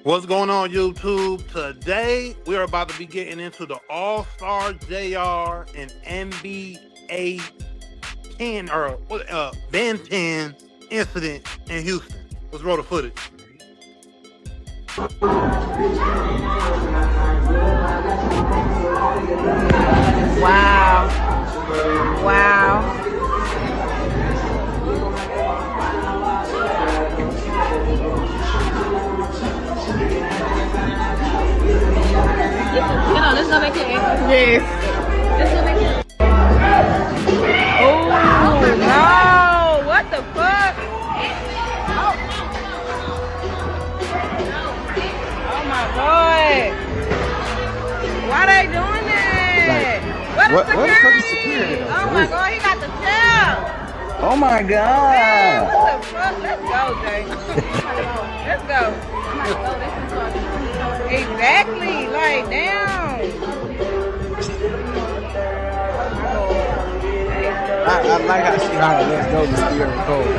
What's going on, YouTube? Today, we're about to be getting into the All-Star JR and NBA 10 or Ben 10 incident in Houston. Let's roll the footage. Wow. Wow. Let's go back here. Yes. Let's go back here. Oh, no. What the fuck? Oh, my God. Why they doing that? What the fuck is security? Oh, my God. He got the tail. Oh, my God. Man, what the fuck? Let's go, Jay. Let's go. Exactly. Like, damn. I like how she hollering, let's go to steer cold.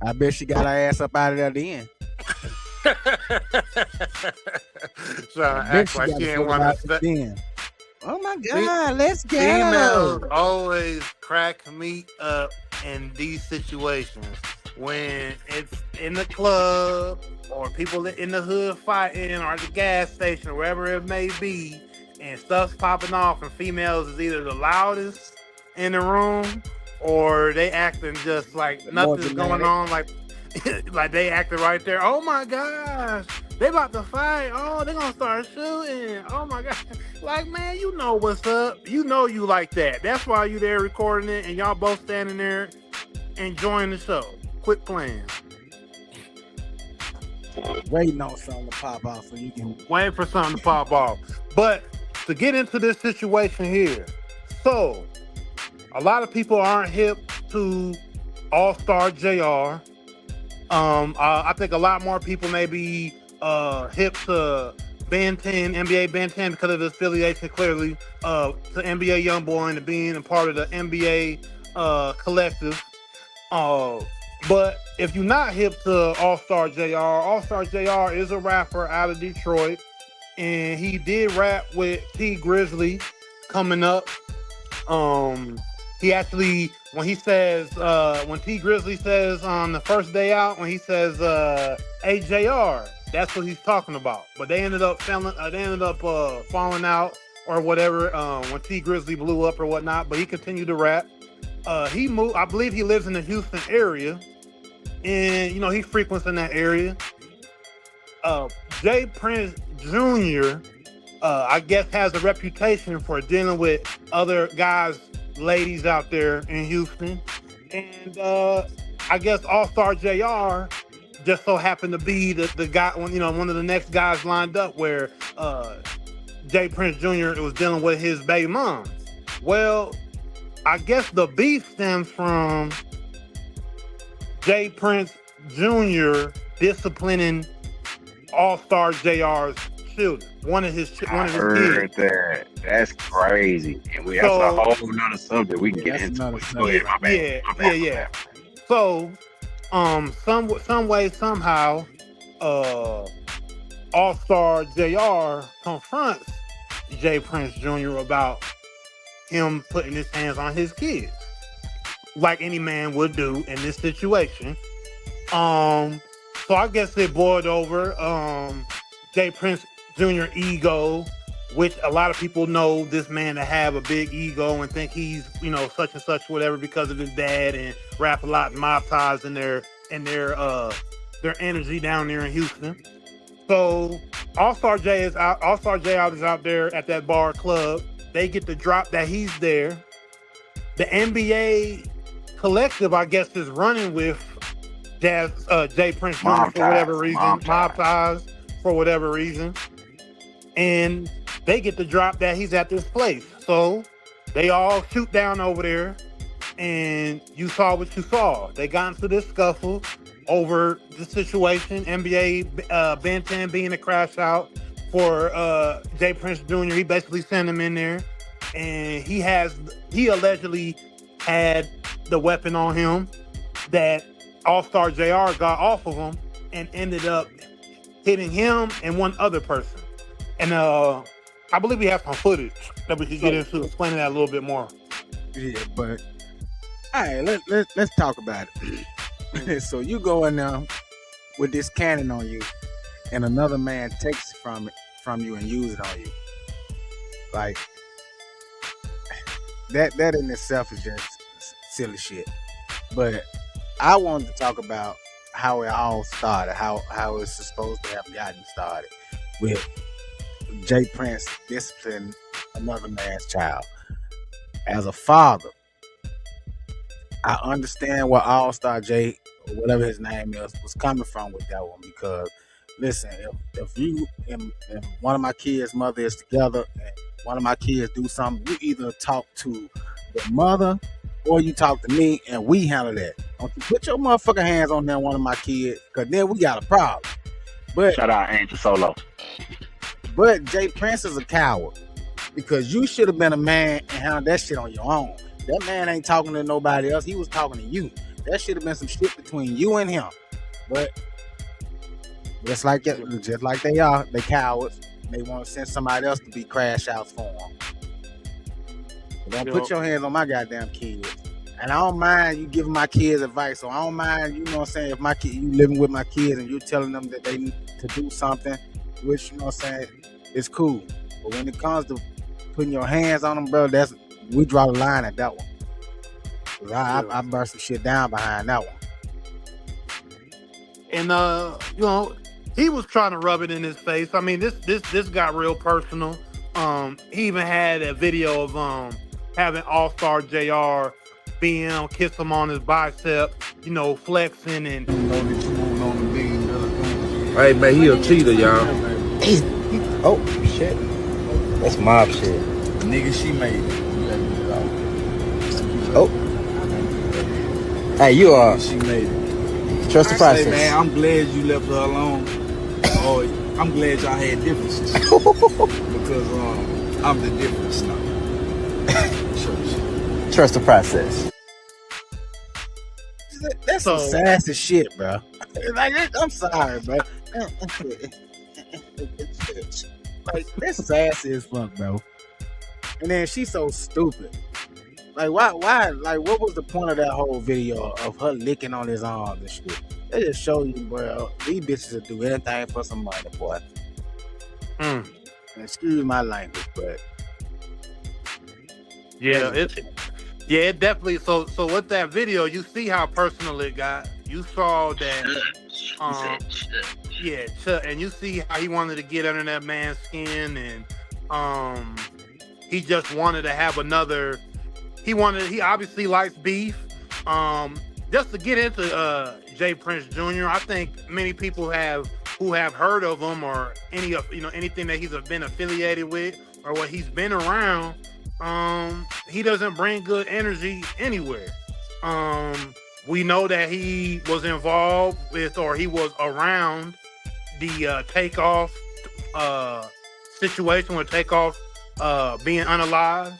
I bet she got her ass up out of there then. Trying to act like she didn't want to stay. Oh my God, let's go. Females always crack me up in these situations when it's in the club or people in the hood fighting or at the gas station or wherever it may be, and stuff's popping off, and females is either the loudest in the room or they acting just like nothing's going on, like like they acting right there. Oh my gosh, they about to fight. Oh, they gonna start shooting. Oh my gosh. Like, man, you know what's up. You know you like that. That's why you there recording it and y'all both standing there enjoying the show. Quit playing. Waiting on something to pop off so you can wait for something to pop off. But to get into this situation here, so a lot of people aren't hip to All-Star JR. I think a lot more people may be hip to Ben 10, NBA Ben 10 because of his affiliation clearly to NBA Youngboy and being a part of the NBA collective. But if you're not hip to All-Star JR is a rapper out of Detroit, and he did rap with T Grizzly coming up. He actually, when he says, when T Grizzly says on the first day out, when he says AJR, that's what he's talking about. But they ended up falling out or whatever when T Grizzly blew up or whatnot. But he continued to rap. He moved. I believe he lives in the Houston area, and he frequents in that area. Jay Prince Jr. I guess has a reputation for dealing with other guys, ladies out there in Houston, and I guess All-Star JR just so happened to be the guy, one of the next guys lined up where Jay Prince Jr. was dealing with his baby mom. Well, I guess the beef stems from Jay Prince Jr. disciplining All-Star JR's children. One of his kids. That. That's crazy. And that's a whole nother subject we can get into. Go ahead, my bad. Yeah. So, some way, somehow, All-Star JR confronts Jay Prince Jr. about him putting his hands on his kids, like any man would do in this situation. So I guess it boiled over Jay Prince Jr. ego, which a lot of people know this man to have a big ego and think he's, such and such, whatever, because of his dad, and rap a lot and mob ties in their energy down there in Houston. So All-Star JR is out there at that bar club. They get the drop that he's there. The NBA collective, I guess, is running with Jay Prince Jr. for whatever reason, mob ties for whatever reason, and they get the drop that he's at this place. So they all shoot down over there, and you saw what you saw. They got into this scuffle over the situation. NBA Ben 10 being a crash out for Jay Prince Jr. He basically sent him in there, and he allegedly had the weapon on him that All-Star JR got off of him and ended up hitting him and one other person. And I believe we have some footage that we could get into explaining that a little bit more. Yeah, but all right, let's talk about it. So you go in there with this cannon on you, and another man takes it from you and use it on you. Like that in itself is just silly shit. But I wanted to talk about how it all started, how it's supposed to have gotten started with Jay Prince disciplining another man's child. As a father, I understand where Allstar Jay, or whatever his name is, was coming from with that one. Because listen, if you and one of my kids' mother is together and one of my kids do something, you either talk to the mother or you talk to me and we handle that. Don't you put your motherfucking hands on that one of my kids, because then we got a problem. But shout out Angel Solo. But Jay Prince is a coward, because you should have been a man and handled that shit on your own. That man ain't talking to nobody else. He was talking to you. That should have been some shit between you and him. But just like they are, they cowards. They want to send somebody else to be crash outs for them. Don't put your hands on my goddamn kids. And I don't mind you giving my kids advice. So I don't mind, you know what I'm saying, if my kid, you living with my kids and you're telling them that they need to do something, which, you know what I'm saying, it's cool. But when it comes to putting your hands on them, bro, we draw the line at that one. Cause I burn some shit down behind that one. And you know, he was trying to rub it in his face. I mean, this got real personal. He even had a video of having All-Star JR BM kiss him on his bicep, you know, flexing and. Hey man, he a cheater, y'all. Oh shit, that's mob shit. Nigga, she made it. Oh, hey, you are. She made it. Trust the process. Say, man, I'm glad you left her alone. Or I'm glad y'all had differences because I'm the difference now. Trust the process. That's some sassy shit, bro. Like, I'm sorry, bro. Like, that's sassy as fuck, bro. And then she's so stupid. Like, why? Like, what was the point of that whole video of her licking on his arms and shit? They just show you, bro, these bitches will do anything for some money, boy. Excuse my language, but it definitely. So with that video, you see how personal it got. You saw that, and you see how he wanted to get under that man's skin, and he just wanted to have another. He obviously likes beef. Just to get into Jay Prince Jr., I think many people who have heard of him or anything that he's been affiliated with or what he's been around. He doesn't bring good energy anywhere. We know that he was involved with, or he was around the Takeoff situation with Takeoff being unalive.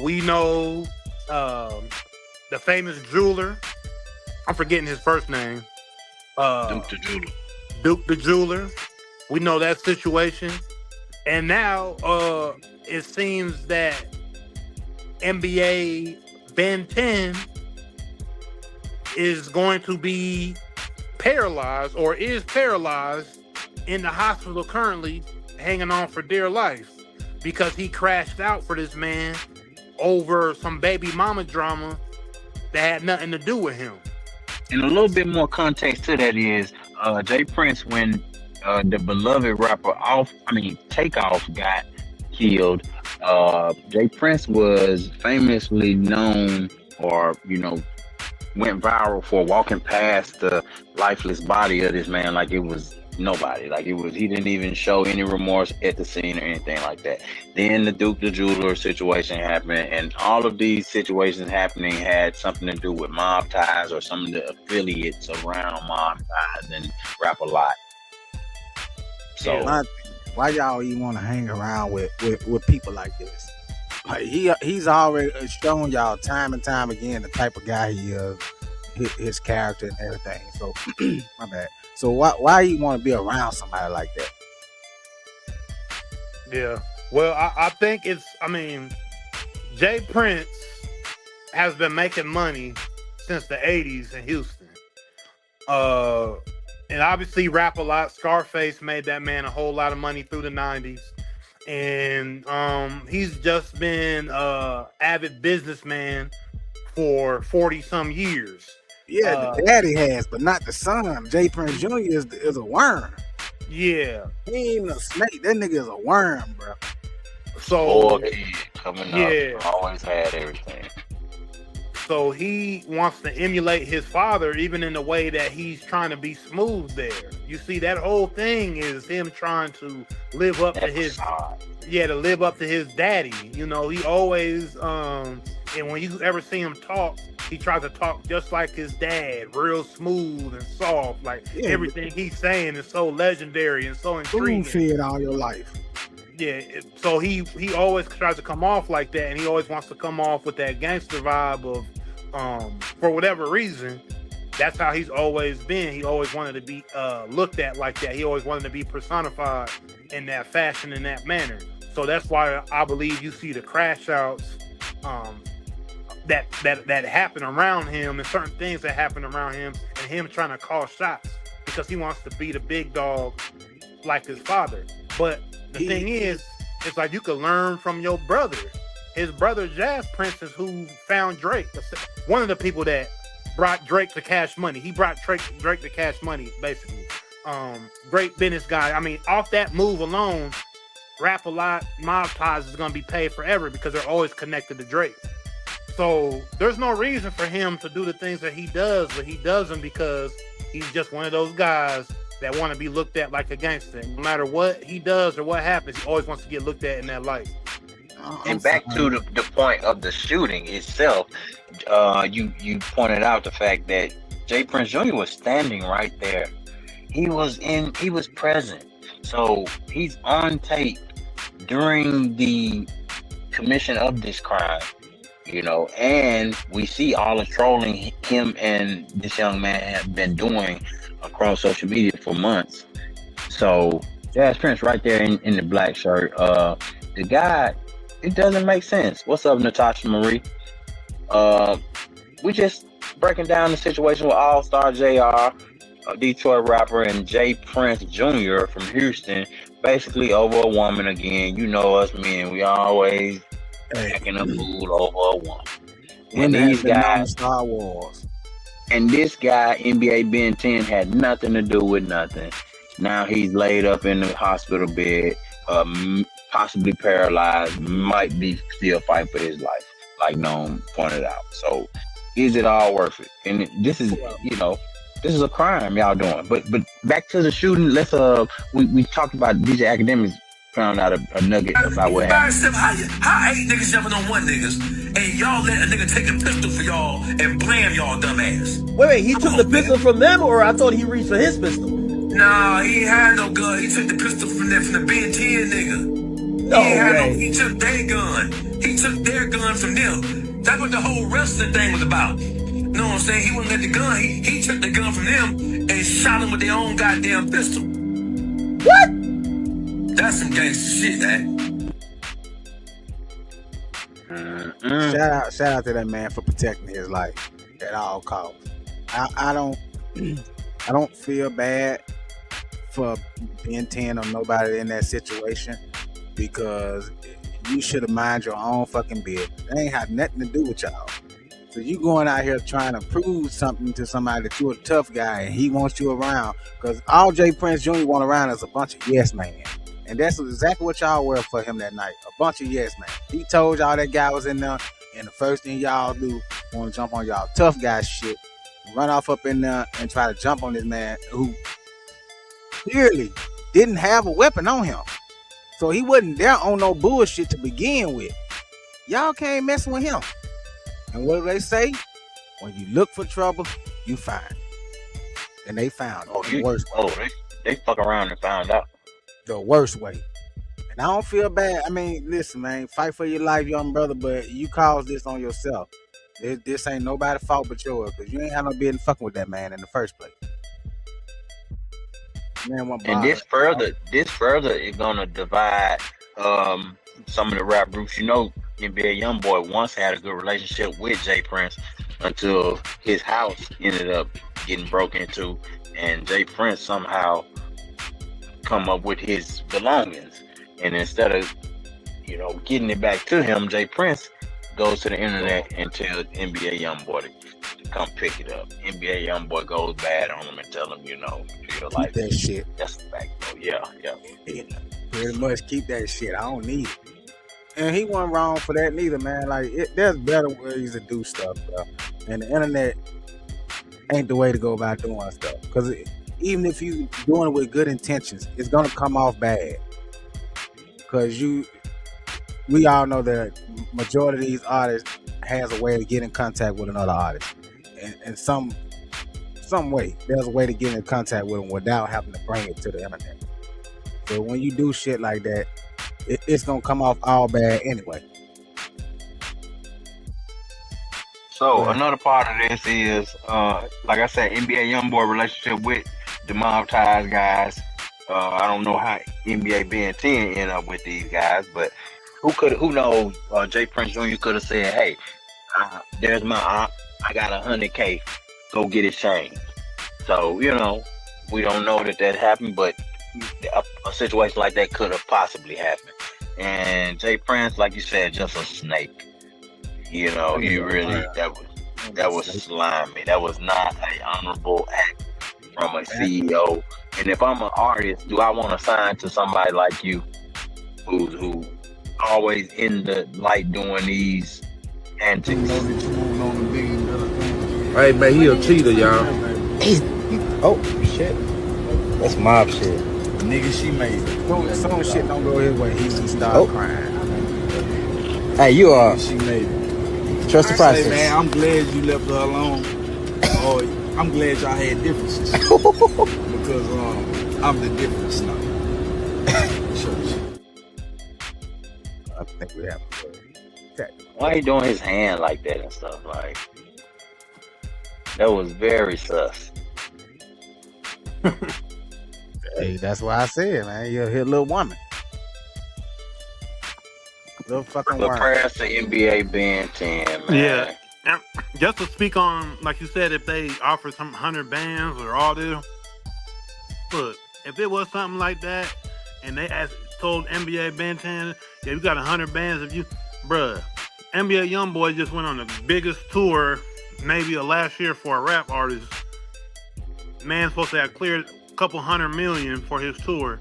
We know the famous jeweler. I'm forgetting his first name. Duke the jeweler. We know that situation. And now it seems that NBA Ben 10 is going to be paralyzed, or is paralyzed in the hospital currently, hanging on for dear life, because he crashed out for this man over some baby mama drama that had nothing to do with him. And a little bit more context to that is Jay Prince, when the beloved rapper Takeoff got killed, Jay Prince was famously known, or went viral for walking past the lifeless body of this man like it was nobody. Like he didn't even show any remorse at the scene or anything like that. Then the Duke the jeweler situation happened, and all of these situations happening had something to do with mob ties or some of the affiliates around mob ties and Rap a Lot. So why y'all even want to hang around with people like this? Like he's already shown y'all time and time again the type of guy he is. his character and everything. So my bad. So why you want to be around somebody like that? Yeah. Well, I think Jay Prince has been making money since the 80s in Houston. And obviously rap a lot. Scarface made that man a whole lot of money through the 90s. And he's just been avid businessman for 40 some years. Yeah, the daddy has, but not the son. Jay Prince Jr. is a worm. Yeah. He ain't even a snake. That nigga is a worm, bro. So kid coming up, always had everything. So he wants to emulate his father, even in the way that he's trying to be smooth there. You see, that whole thing is him trying to live up to his daddy. You know, he always and when you ever see him talk, he tries to talk just like his dad, real smooth and soft. Like everything he's saying is so legendary and so intriguing. Spoon fed all your life. Yeah, so he always tries to come off like that, and he always wants to come off with that gangster vibe of, for whatever reason, that's how he's always been. He always wanted to be looked at like that. He always wanted to be personified in that fashion, in that manner. So that's why I believe you see the crash outs that happen around him, and certain things that happen around him, and him trying to call shots because he wants to be the big dog like his father. But the thing is, it's like you could learn from your brother. His brother Jazz Prince is who found Drake. One of the people that brought Drake to Cash Money. He brought Drake to Cash Money, basically. Great business guy. I mean, off that move alone, Rap a Lot, Mob Ties is going to be paid forever because they're always connected to Drake. So there's no reason for him to do the things that he does, but he does them because he's just one of those guys that want to be looked at like a gangster. No matter what he does or what happens, he always wants to get looked at in that light. And back to the point of the shooting itself, you pointed out the fact that Jay Prince Jr. was standing right there. He was present. So he's on tape during the commission of this crime, you know, and we see all the trolling him and this young man have been doing across social media for months. So Jazz Prince right there in the black shirt. The guy, it doesn't make sense. What's up, Natasha Marie? We just breaking down the situation with Allstar JR, a Detroit rapper, and Jay Prince Jr. from Houston, basically over a woman again. You know us men, we always acting a fool over a woman. And these guys, Star Wars. And this guy, NBA Ben 10, had nothing to do with nothing. Now he's laid up in the hospital bed, possibly paralyzed, might be still fighting for his life, like Noam pointed out. So is it all worth it? And this is, this is a crime y'all doing. But back to the shooting, let's we talked about DJ Academics found out a nugget about what happened. How 8 niggas jumping on 1 niggas and y'all let a nigga take a pistol for y'all and blam y'all dumbass? Wait, he took the pistol from them, or I thought he reached for his pistol? Nah, he ain't had no gun. He took the pistol from the Ben 10 nigga. He took their gun. He took their gun from them. That's what the whole wrestling thing was about. You know what I'm saying? He wouldn't let the gun. He took the gun from them and shot him with their own goddamn pistol. What? That's some gangster shit, man. Shout out to that man for protecting his life at all costs. I don't feel bad for Ben 10 or nobody in that situation, because you should have mind your own fucking business. It ain't had nothing to do with y'all. So you going out here trying to prove something to somebody that you're a tough guy and he wants you around, because all Jay Prince Jr. want around is a bunch of yes man. And that's exactly what y'all were for him that night. A bunch of yes man. He told y'all that guy was in there, and the first thing y'all do, want to jump on y'all tough guy shit, run off up in there and try to jump on this man who clearly didn't have a weapon on him. So he wasn't there on no bullshit to begin with. Y'all can't mess with him. And what do they say? When you look for trouble, you find it. And they found it the worst way. They fuck around and found out. The worst way. And I don't feel bad. I mean, listen, man, fight for your life, young brother, but you caused this on yourself. This ain't nobody's fault but yours, because you ain't had no business fucking with that man in the first place. Man, And this further is gonna divide some of the rap groups. You know, NBA YoungBoy once had a good relationship with Jay Prince until his house ended up getting broken into, and Jay Prince somehow come up with his belongings, and instead of getting it back to him, Jay Prince goes to the internet and tells NBA YoungBoy to come pick it up. NBA YoungBoy goes bad on him and tell him, feel like that shit. That's the fact, though. Yeah. Pretty much keep that shit. I don't need it. And he wasn't wrong for that neither, man. Like, there's better ways to do stuff, bro. And the internet ain't the way to go about doing stuff. Because even if you doing it with good intentions, it's gonna come off bad. Because we all know that majority of these artists has a way to get in contact with another artist. And some way, there's a way to get in contact with them without having to bring it to the internet. So when you do shit like that, it's gonna come off all bad anyway. So another part of this is, like I said, NBA YoungBoy relationship with demonetized guys. I don't know how NBA Ben 10 end up with these guys, but who knows? Jay Prince Jr. could have said, "Hey, there's my op. I got $100K. Go get it changed." So we don't know that happened, but a situation like that could have possibly happened. And Jay Prince, like you said, just a snake. He really that was slimy. That was not an honorable act from a CEO. And if I'm an artist, do I want to sign to somebody like you, who always in the light doing these antics? Hey man, he a cheater, y'all. Oh shit, that's mob shit. Nigga, she made it. Some shit don't go his way. He start crying. Hey, you are. She made it. Trust the process. Hey man, I'm glad you left her alone. I'm glad y'all had differences. Because I'm the difference now. I think we have. Why he doing his hand like that and stuff? Like, that was very sus. Hey, that's why I said, man, you're a little woman. Little fucking But woman. prayers to NBA Ben 10, man. Yeah. And just to speak on, like you said, if they offer some 100 bands or all this, look, if it was something like that, and they told NBA Ben 10, yeah, you got 100 bands, if you, bruh, NBA YoungBoy just went on the biggest tour maybe of last year for a rap artist. Man's supposed to have cleared a couple $100 million for his tour.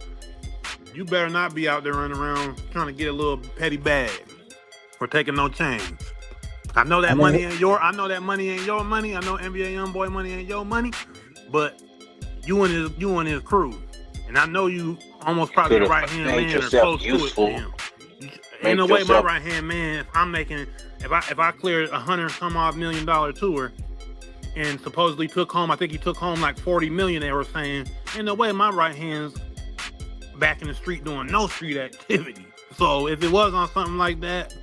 You better not be out there running around trying to get a little petty bag for taking no change. I know that money ain't your money. I know NBA YoungBoy money ain't your money, but you and his crew, and I know you almost probably the right hand man or close useful. to it. Ain't no way my right hand man. If I cleared $100 some odd $1 million tour, and supposedly took home, I think he took home like 40 million. They were saying, ain't no way my right hand's back in the street doing no street activity. So if it was on something like that,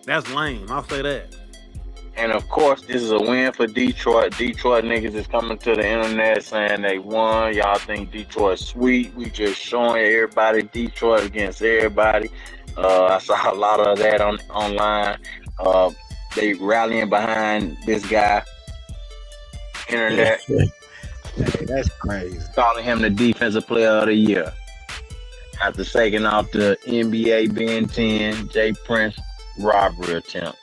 that's lame. I'll say that. And of course, this is a win for Detroit. Detroit niggas is coming to the internet saying they won. Y'all think Detroit's sweet. We just showing everybody Detroit against everybody. I saw a lot of that online. They rallying behind this guy. Internet. Hey, that's crazy. Calling him the defensive player of the year. After taking off the NBA Ben 10, Jay Prince robbery attempt.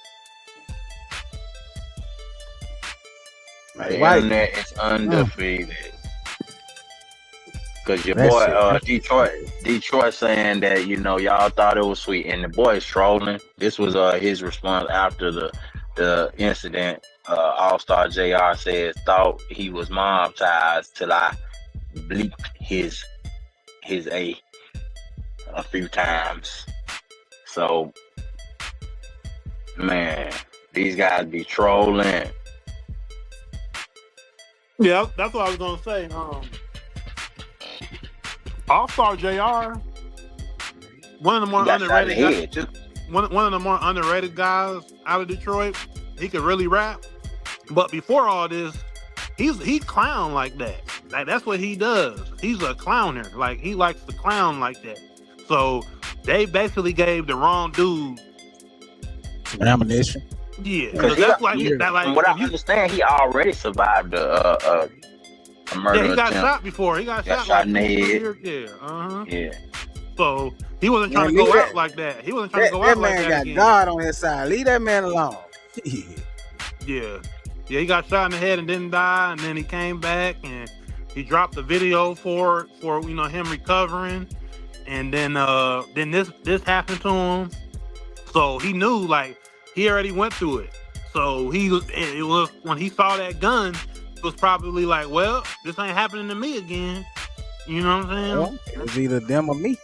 The internet is undefeated. Because your boy, Detroit saying that, y'all thought it was sweet. And the boy is trolling. This was his response after the incident. Allstar JR says, thought he was mob-tized till I bleeped his A few times. So, man, these guys be trolling. Yeah, that's what I was gonna say. Allstar JR, one of the more underrated guys. One of the more underrated guys out of Detroit. He could really rap. But before all this, he clown like that. Like that's what he does. He's a clowner. Like he likes to clown like that. So they basically gave the wrong dude some ammunition. Yeah, because that's like that. Like from what I understand, he already survived a murder. Yeah, he got attempt. shot before. He got shot like in the head. Yeah. Yeah. So he wasn't trying to go out like that. He wasn't trying to go out like that. That man got God on his side. Leave that man alone. Yeah, he got shot in the head and didn't die, and then he came back and he dropped the video for him recovering, and then this happened to him. So he knew like he already went through it. So it was when he saw that gun, it was probably like, well, this ain't happening to me again. You know what I'm saying? Well, it was either them or me.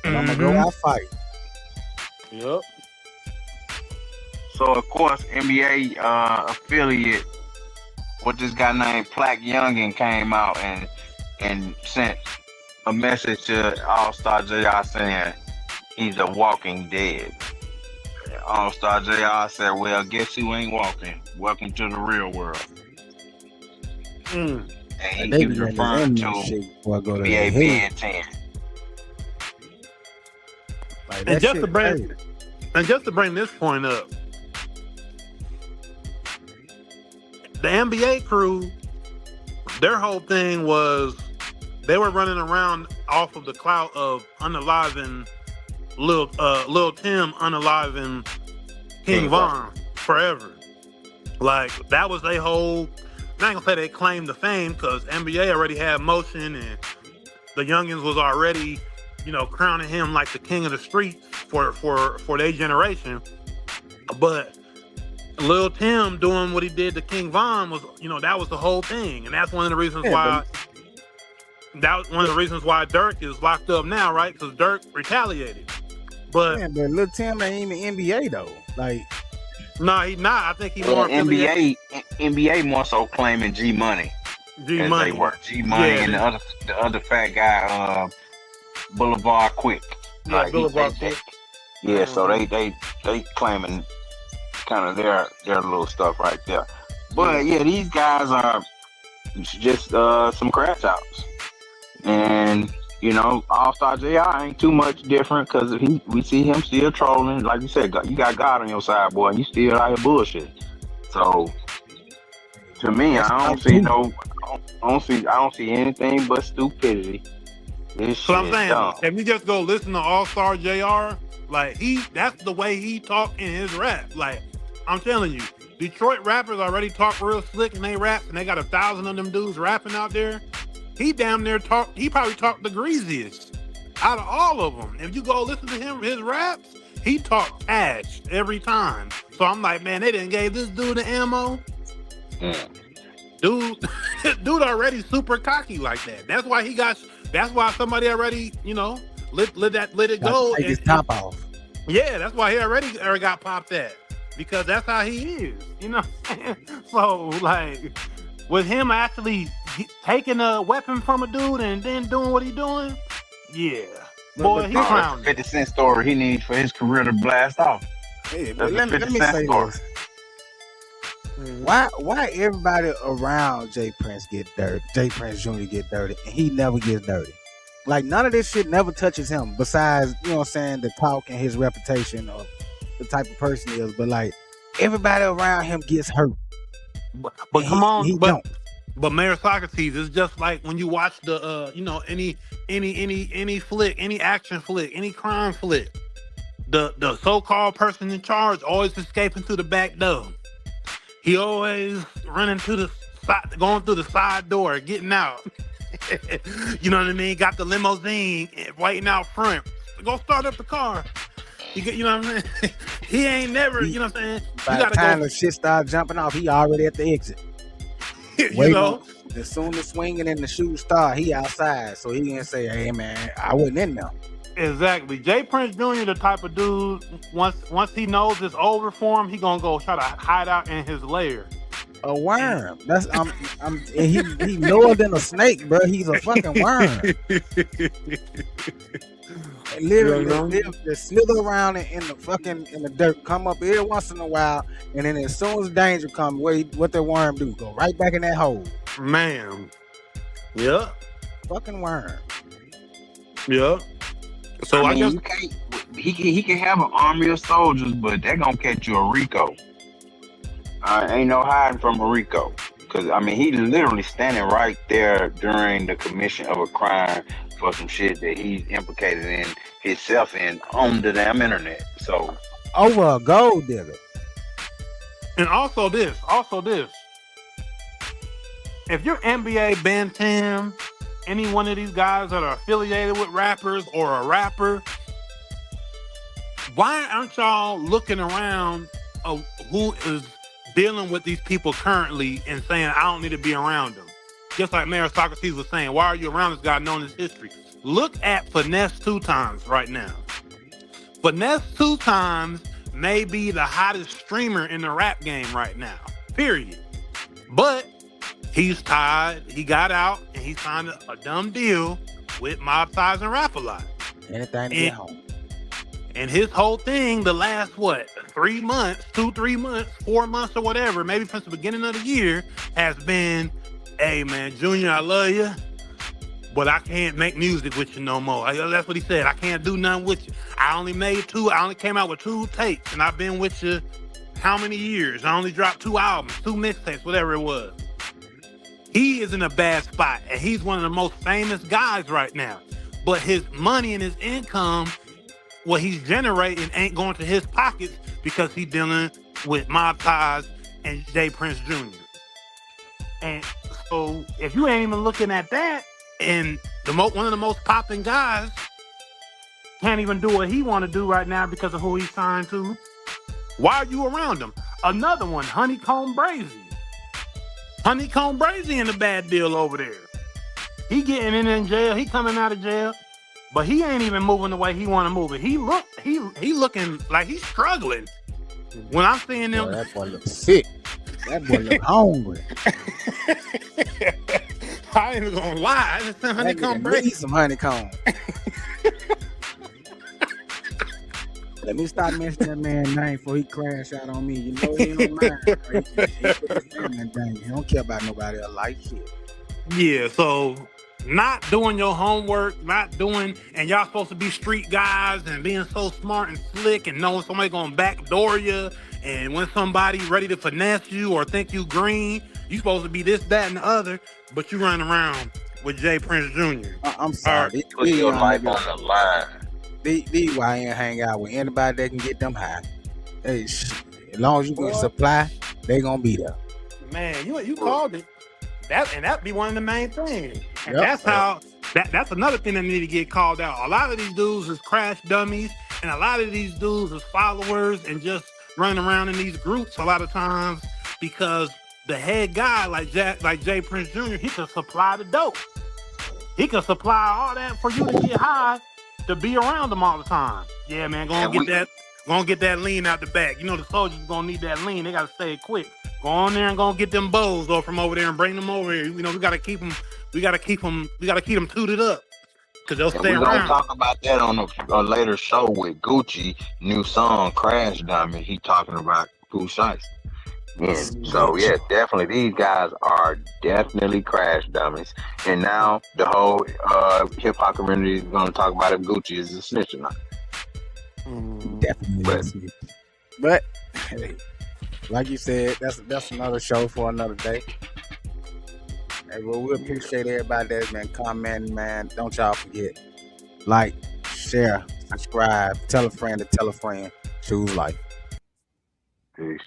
And I'm gonna go out fight. Yep. So of course, NBA affiliate with this guy named Plaque Youngin came out and sent a message to Allstar JR saying he's a walking dead. Allstar JR said, "Well, guess who ain't walking? Welcome to the real world." And he was referring to NBA Ben 10. Like and just to bring this point up, the NBA crew, their whole thing was they were running around off of the clout of unaliving Lil Tim, unaliving King Von forever. Like that was their whole. I ain't gonna say they claimed the fame because NBA already had motion and the youngins was already, crowning him like the king of the streets for their generation. But Lil Tim doing what he did to King Von was, that was the whole thing, and that's one of the reasons why. That was one of the reasons why Dirk is locked up now, right? Because Dirk retaliated. But Lil Tim ain't even NBA though. Like, no, he not. I think he more NBA more so claiming G Money. G Money. G Money and the other fat guy, Boulevard Quick. Yeah, like Boulevard Quick. Yeah, so they claiming kind of their little stuff right there. But yeah, these guys are just some crash outs. And Allstar JR ain't too much different because we see him still trolling. Like you said, you got God on your side, boy, and you still out here bullshit. So to me, I don't see anything but stupidity. So I'm saying, if you just go listen to Allstar JR, like that's the way he talk in his rap. Like I'm telling you, Detroit rappers already talk real slick in they raps, and they got 1,000 of them dudes rapping out there. He damn near he probably talked the greasiest out of all of them. If you go listen to his raps, he talk cash every time. So I'm like, man, they didn't gave this dude the ammo. Dude already super cocky like that. That's why somebody already, let it go. Take his top off. Yeah, that's why he already got popped at. Because that's how he is. You know what I'm saying? So like with him actually taking a weapon from a dude and then doing what he doing, yeah. Boy, he's clowning. 50 Cent story he needs for his career to blast off. Hey, but let me say this. Why everybody around Jay Prince get dirty? Jay Prince Jr. get dirty, and he never gets dirty. Like none of this shit never touches him. Besides, the talk and his reputation of the type of person he is. But like everybody around him gets hurt. But come on, but Mayor Socrates is just like when you watch the any flick, any action flick, any crime flick. The so-called person in charge always escaping through the back door. He always running to the side, going through the side door, getting out. You know what I mean? Got the limousine waiting out front. Go start up the car. You know what I'm saying? He ain't never, you know what I'm saying? By the time the shit started jumping off, he already at the exit. As soon as swinging and the shoes start, he outside. So he can say, hey, man, I wasn't in there. Exactly. Jay Prince Jr. the type of dude, once he knows it's over for him, he gonna go try to hide out in his lair. a worm. That's and he lower than a snake, bro. He's a fucking worm. Literally, just slither around in the dirt, come up every once in a while, and then as soon as danger comes, what the worm do? Go right back in that hole. Man. Yeah. Fucking worm. Yeah. So I guess he can have an army of soldiers, but they're gonna catch you a Rico. Ain't no hiding from a Rico. Because, I mean, he literally standing right there during the commission of a crime for some shit that he's implicated in himself in on the damn internet. So over a gold digger. And also this. If you're NBA, Ben 10, any one of these guys that are affiliated with rappers or a rapper, why aren't y'all looking around of who is dealing with these people currently and saying, I don't need to be around them? Just like Mayor Socrates was saying, why are you around this guy knowing his history? Look at Finesse 2 Times right now. Finesse 2 Times may be the hottest streamer in the rap game right now, period. But he's tied, he got out, and he signed a dumb deal with Mob Ties and Rap A Lot. Anything to get home. And his whole thing, the last, 3 months, 2-3 months, 4 months or whatever, maybe since the beginning of the year, has been, hey man, Junior, I love you, but I can't make music with you no more. That's what he said. I can't do nothing with you. I only came out with 2 tapes, and I've been with you how many years? I only dropped 2 albums, 2 mixtapes, whatever it was. He is in a bad spot, and he's one of the most famous guys right now. But his money and his income, what he's generating, ain't going to his pockets because he's dealing with Mob Ties and J. Prince Jr. And so if you ain't even looking at that, and one of the most popping guys can't even do what he want to do right now because of who he's signed to, why are you around him? Another one, Honeycomb Brazy. Honeycomb Brazy in a bad deal over there. He getting in jail. He coming out of jail. But he ain't even moving the way he want to move it. He looking like he's struggling. When I'm seeing them, that boy look sick. That boy look hungry. I ain't even gonna lie. I just said Honeycomb Brazy. Need some honeycomb. Let me stop mentioning that man's name before he crash out on me. You know he don't mind. He don't care about nobody else's life shit. Yeah, so not doing your homework, and y'all supposed to be street guys and being so smart and slick and knowing somebody gonna backdoor you, and when somebody ready to finesse you or think you green, you supposed to be this, that, and the other, but you running around with J. Prince Jr. I'm sorry. Put your life on the line. These YN hang out with anybody that can get them high. Hey, as long as you can supply, they gonna be there. Man, you called it. That be one of the main things. And yep. That's another thing that need to get called out. A lot of these dudes is crash dummies, and a lot of these dudes is followers and just running around in these groups a lot of times because the head guy like J. Prince Jr., he can supply the dope. He can supply all that for you to get high to be around them all the time. Yeah, man, gonna get that lean out the back. You know the soldiers gonna need that lean. They gotta stay quick. Go on there and gonna get them bows though from over there and bring them over here. You know, we gotta keep them tooted up because they'll stay around. We're gonna talk about that on a later show with Gucci new song Crash Dummy. He talking about Pooh Shiesty. Yeah, so yeah, definitely these guys are definitely crash dummies. And now the whole hip hop community is gonna talk about if Gucci is a snitch or not. Definitely. But hey, like you said, that's another show for another day. Hey, well, we appreciate everybody that's been commenting, man. Don't y'all forget. Like, share, subscribe, tell a friend to tell a friend. Choose life. Peace.